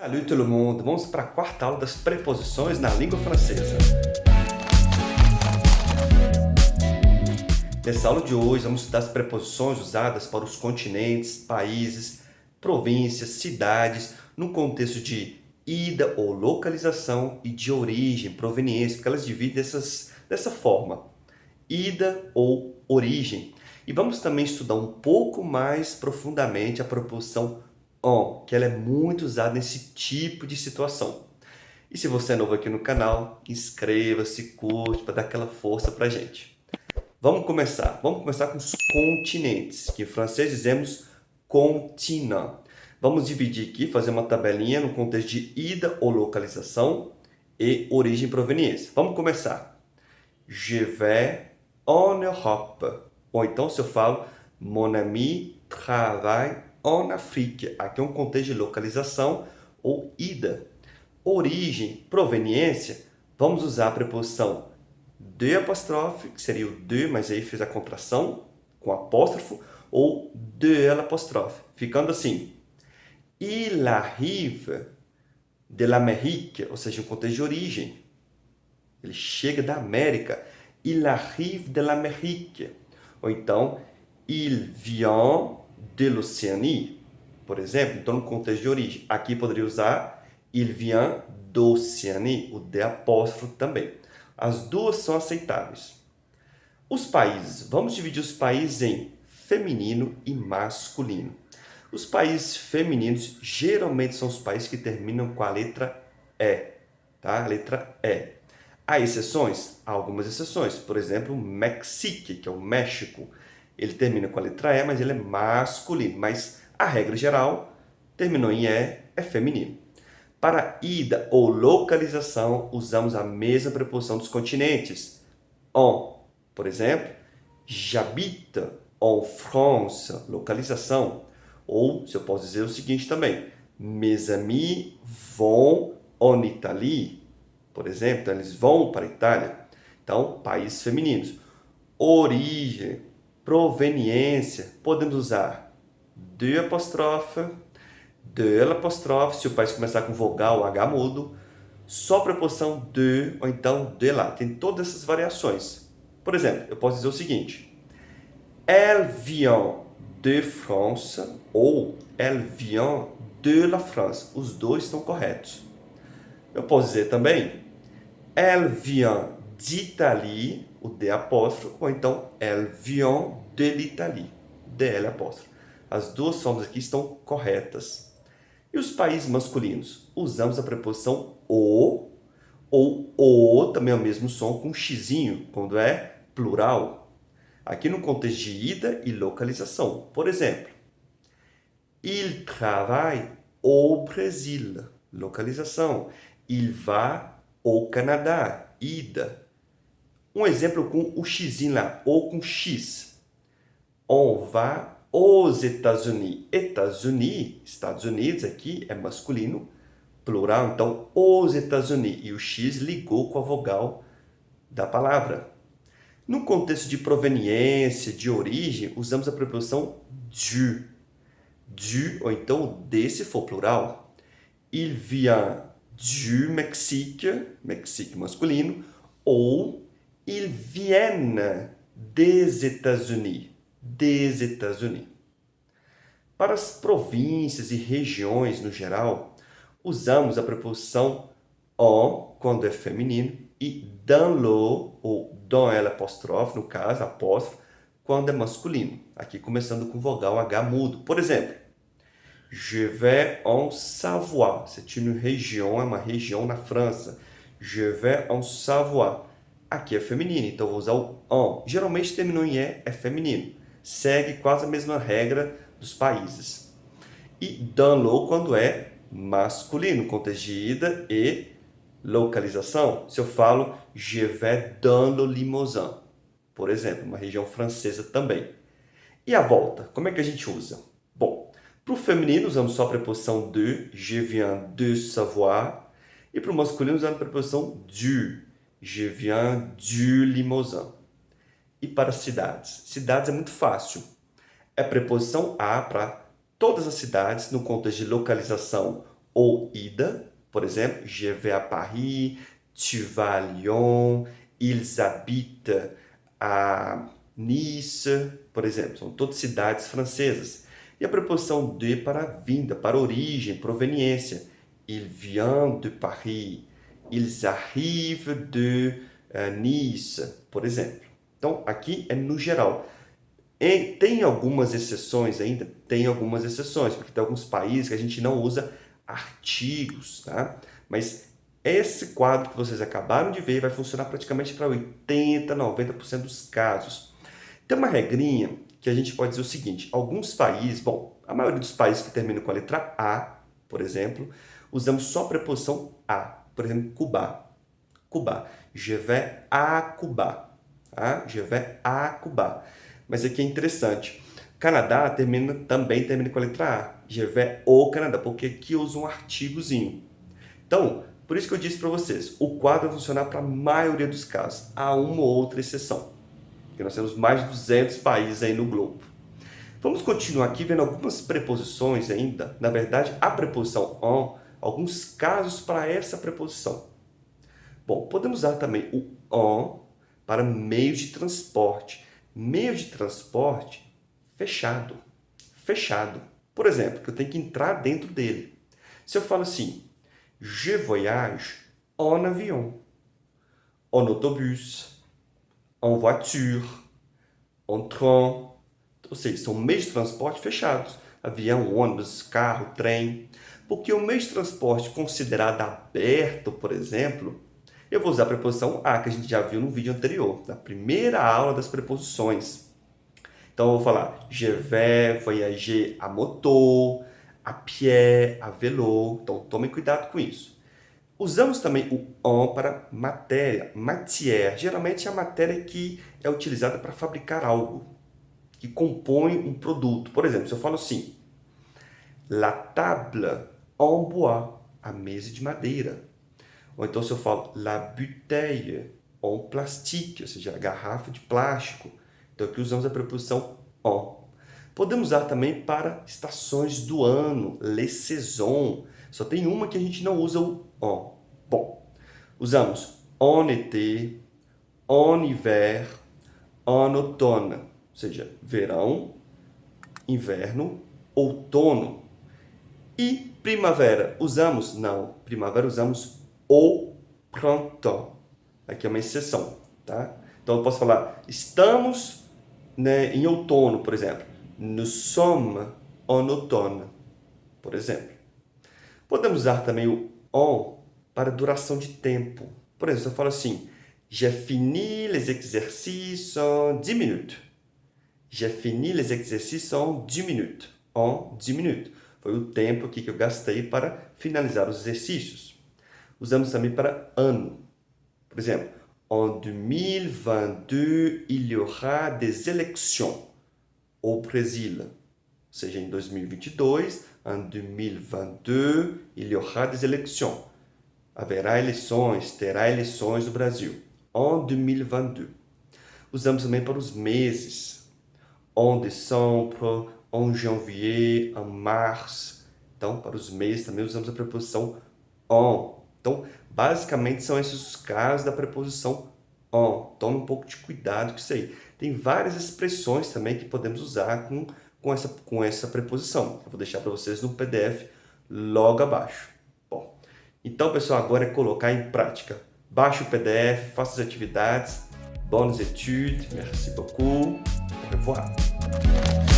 Salut todo mundo! Vamos para a quarta aula das preposições na língua francesa. Nessa aula de hoje, vamos estudar as preposições usadas para os continentes, países, províncias, cidades, no contexto de ida ou localização e de origem, proveniência, porque elas dividem dessa forma, ida ou origem. E vamos também estudar um pouco mais profundamente a preposição en, que ela é muito usada nesse tipo de situação. E se você é novo aqui no canal, inscreva-se, curte, para dar aquela força pra gente. Vamos começar com os continentes, que em francês dizemos continent. Vamos dividir aqui, fazer uma tabelinha no contexto de ida ou localização e origem e proveniência. Vamos começar. Je vais en Europe. Ou então, se eu falo, mon ami travaille en Afrique. Aqui é um contexto de localização ou ida. Origem, proveniência, vamos usar a preposição de apóstrofe, que seria o de, mas aí fiz a contração com apóstrofo, ou de l'apóstrofe, ficando assim. Il arrive de l'Amérique, ou seja, um contexto de origem. Ele chega da América. Il arrive de l'Amérique. Ou então, il vient de l'Océanie, por exemplo. Então, no contexto de origem. Aqui poderia usar il vient d'Océanie, o de apóstrofo também. As duas são aceitáveis. Os países. Vamos dividir os países em feminino e masculino. Os países femininos geralmente são os países que terminam com a letra E. Tá? A letra E. Há exceções? Há algumas exceções. Por exemplo, o Mexique, que é o México. Ele termina com a letra E, mas ele é masculino. Mas a regra geral, terminou em E, é feminino. Para ida ou localização, usamos a mesma preposição dos continentes. En, por exemplo, j'habite en France, localização. Ou, se eu posso dizer o seguinte também, mes amis vont en Italie, por exemplo, então eles vão para a Itália. Então, países femininos. Origem, proveniência, podemos usar de apóstrofe, de l'apóstrofe, se o país começar com vogal H mudo, só preposição de, ou então de lá. Tem todas essas variações. Por exemplo, eu posso dizer o seguinte, elle vient de France ou elle vient de la France. Os dois estão corretos. Eu posso dizer também, elle vient d'Italie, o de apóstrofo, ou então elle vient de l'Italie, de L apóstrofo. As duas formas aqui estão corretas. E os países masculinos? Usamos a preposição o, ou o, também é o mesmo som com xizinho, quando é plural. Aqui no contexto de ida e localização. Por exemplo, il travaille au Brésil, localização. Il va au Canadá, ida. Um exemplo com o xizinho lá, ou com x. On va aux États-Unis. États-Unis, Estados Unidos, aqui é masculino, plural, então os États-Unis. E o x ligou com a vogal da palavra. No contexto de proveniência, de origem, usamos a preposição du. Du, ou então de, se for plural. Il vient du Mexique, Mexique masculino, ou ils viennent des États-Unis, des États-Unis. Para as províncias e regiões no geral, usamos a preposição en, quando é feminino, e dans le, ou dans L apóstrofe, no caso, apóstrofe, quando é masculino. Aqui começando com vogal H mudo. Por exemplo, je vais en Savoie. C'est une région, é uma região na França. Je vais en Savoie. Aqui é feminino, então vou usar o en. Geralmente terminou em E, é feminino. Segue quase a mesma regra dos países. E dans le, quando é masculino, contexto de ida e localização. Se eu falo, je vais dans le Limousin, por exemplo, uma região francesa também. E a volta, como é que a gente usa? Bom, para o feminino usamos só a preposição de, je viens de Savoie. E para o masculino usamos a preposição du, je viens du Limousin. E para cidades? Cidades é muito fácil. É preposição a para todas as cidades no contexto de localização ou ida, por exemplo, je vais à Paris, tu vas à Lyon, ils habitent à Nice, por exemplo. São todas cidades francesas. E a preposição de para vinda, para origem, proveniência. Il vient de Paris. Ils arrivent de Nice, por exemplo. Então, aqui é no geral. E tem algumas exceções ainda? Tem algumas exceções, porque tem alguns países que a gente não usa artigos, tá? Mas esse quadro que vocês acabaram de ver vai funcionar praticamente para 80, 90% dos casos. Tem uma regrinha que a gente pode dizer o seguinte, alguns países, bom, a maioria dos países que terminam com a letra A, por exemplo, usamos só a preposição a. Por exemplo, Cuba. Cuba. Je vais à Cuba. Tá? Je vais à Cuba. Mas aqui é interessante. Canadá também termina com a letra A. Je vais au Canadá, porque aqui eu uso um artigozinho. Então, por isso que eu disse para vocês, o quadro vai funcionar para a maioria dos casos. Há uma ou outra exceção. Porque nós temos mais de 200 países aí no globo. Vamos continuar aqui vendo algumas preposições ainda. Na verdade, a preposição on, alguns casos para essa preposição. Bom, podemos usar também o on para meio de transporte. Meio de transporte fechado. Fechado. Por exemplo, que eu tenho que entrar dentro dele. Se eu falo assim, je voyage en avion, en autobus, en voiture, en train. Ou seja, são meios de transporte fechados. Avião, ônibus, carro, trem. Porque o meio de transporte considerado aberto, por exemplo, eu vou usar a preposição a, que a gente já viu no vídeo anterior, na primeira aula das preposições. Então, eu vou falar je vais voyager à moto, à pied, à vélo. Então, tomem cuidado com isso. Usamos também o on para matéria, matière. Geralmente é a matéria que é utilizada para fabricar algo, que compõe um produto. Por exemplo, se eu falo assim, la table en bois, a mesa de madeira. Ou então se eu falo la bouteille en plastique, ou seja, a garrafa de plástico. Então aqui usamos a preposição en. Podemos usar também para estações do ano, les saisons. Só tem uma que a gente não usa o en. Bom, usamos en été, en hiver, en automne. Ou seja, verão, inverno, outono. E primavera, usamos? Não, primavera usamos au printemps. Aqui é uma exceção, tá? Então eu posso falar, estamos, né, em outono, por exemplo. Nous sommes en automne, por exemplo. Podemos usar também o en para duração de tempo. Por exemplo, eu falo assim, j'ai fini les exercices en 10 minutes. J'ai fini les exercices en 10 minutes. En 10 minutes. Foi o tempo aqui que eu gastei para finalizar os exercícios. Usamos também para ano. Por exemplo, en 2022, il y aura des élections au Brésil. Ou seja, em 2022, en 2022, il y aura des élections. Haverá eleições, terá eleições no Brasil. En 2022. Usamos também para os meses. En décembre, en janvier, en mars. Então, para os meses também usamos a preposição en. Então, basicamente são esses os casos da preposição en. Tome um pouco de cuidado com isso aí. Tem várias expressões também que podemos usar com essa preposição. Eu vou deixar para vocês no PDF logo abaixo. Bom, então, pessoal, agora é colocar em prática. Baixe o PDF, faça as atividades. Bonnes études, merci beaucoup. Au revoir.